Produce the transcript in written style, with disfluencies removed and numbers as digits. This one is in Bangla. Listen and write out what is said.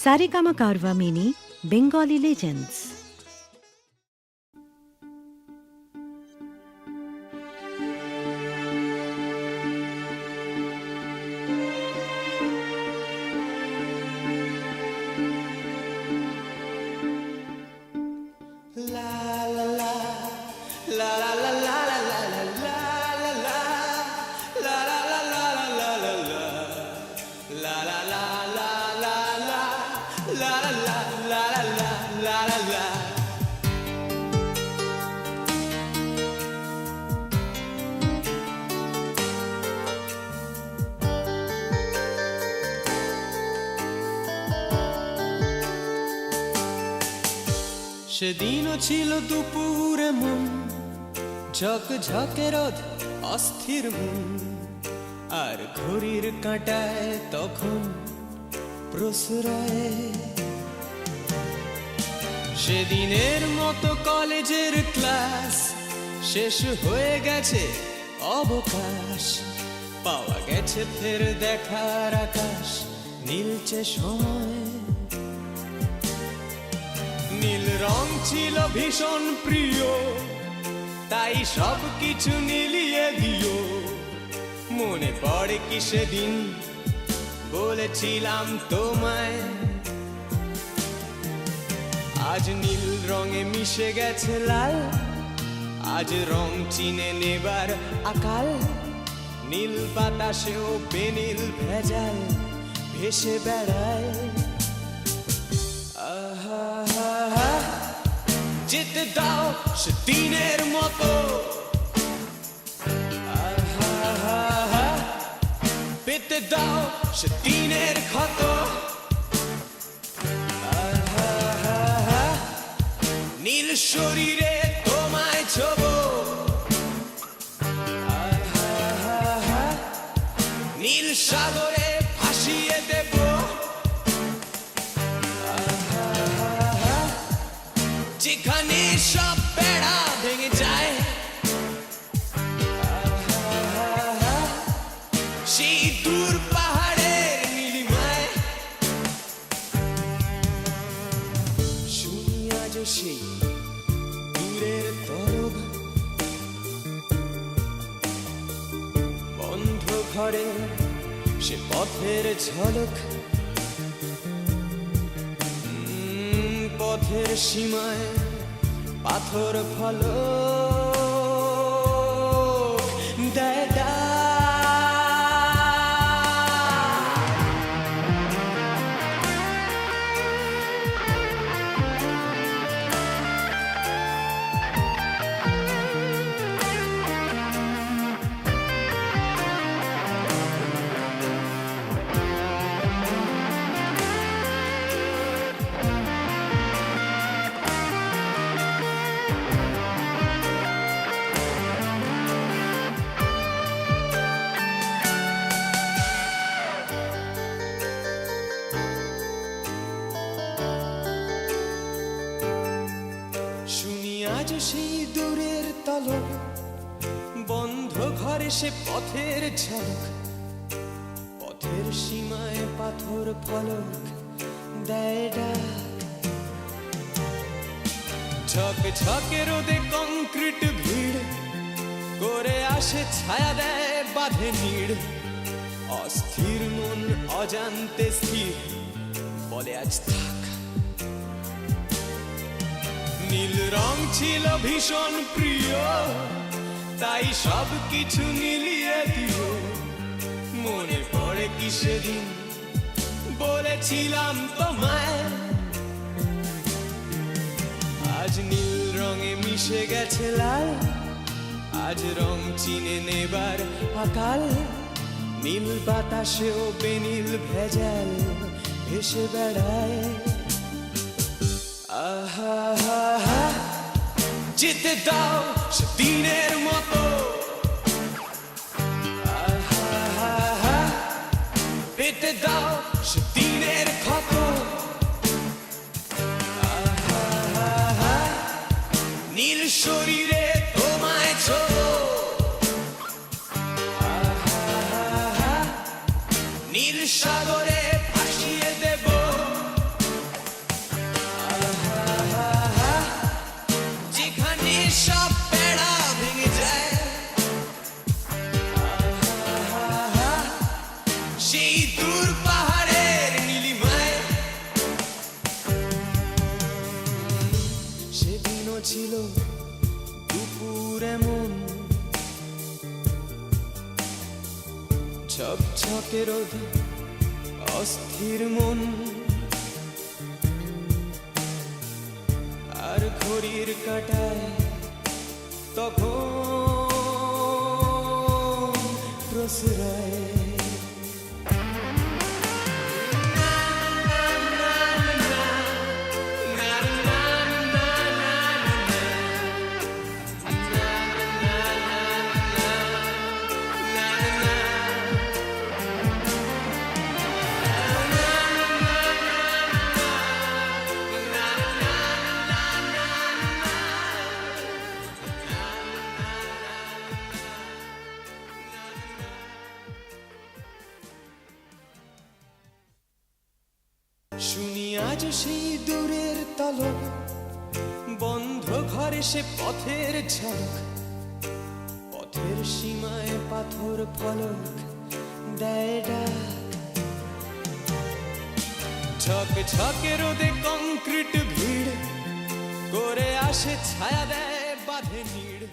Saregama Carvaan mini Bengali legends. সেদিনও ছিল দুপুরে মন ঝকঝকে রোদ অস্থির মন, আর ঘড়ির কাঁটায় তখন প্রশ্রয়। সেদিনের মতো কলেজের ক্লাস শেষ হয়ে গেছে, অবকাশ পাওয়া গেছে ফের দেখার আকাশ, নীলচে সময়। নীল রং ছিল ভীষণ প্রিয়, তাই সব কিছু নীলিয়ে দিও। মনে পড়ে কি সেদিন বলেছিলাম তোমায়, আজ নীল রঙে মিশে গেছে লাল, আজ রং চিনে নেবার আকাল। নীল বাতাসেও বেনীল ভেজাল ভেসে বেড়ায়। যেতে দাও সেদিনের মতো, পেতে দাও সেদিনের ক্ষত। নীল শরীরে তোমায় ছোবো, নীল সাগরে ভাসিয়ে দেব। যেখানে সব বেড়া ভেঙে যায়, সেই দূর পাহাড়ের নীলিমায়। শুনি আজ সেই দূরের তরব, বন্ধ ঘরে সে পথের ঝলক। পথের সীমায় পাথর ফলক দেয় ডাক। আজ সেই দূরের তলক, বন্ধ ঘরে সে পথের ঝলক। পথের সীমায় পাথর ফলক দেয় ডাক। ঝকঝকে রোদে কংক্রিট ভিড় করে আসে, ছায়া দেয় বাঁধে নীড়। অস্থির মন অজান্তে স্থির বলে আজ থাক। নীল রং ছিল ভীষণ প্রিয়, তাই সব কিছু মিলিয়ে দিও। মনে পড়ে কি সেদিন বলেছিলাম তোমায়, আজ নীল রঙে মিশে গেছে লাল, আজ রং চিনে নেবার আকাল। নীল বাতাসেও বেনীল ভেজাল ভেসে বেড়ায়। যেতে দাও সেদিনের মতো, পেতে দাও সেদিনের ক্ষত। নীল শরীরে তোমায় ছোবো, নীল সাগরে ভাসিয়ে দেব। ঝকে রোদে অস্থির মন, আর ঘড়ির কাঁটায় তখন প্রসরায়। শুনি আজ সেই দূরের তালক, বন্ধ ঘরে সে পথের ঝলক, পথের সীমায় পাথর ফলক দেয় ডাক। ঝকে ঝকে রোদে কংক্রিট ভিড় করে আসে, ছায়া দেয় বাঁধে নীড়।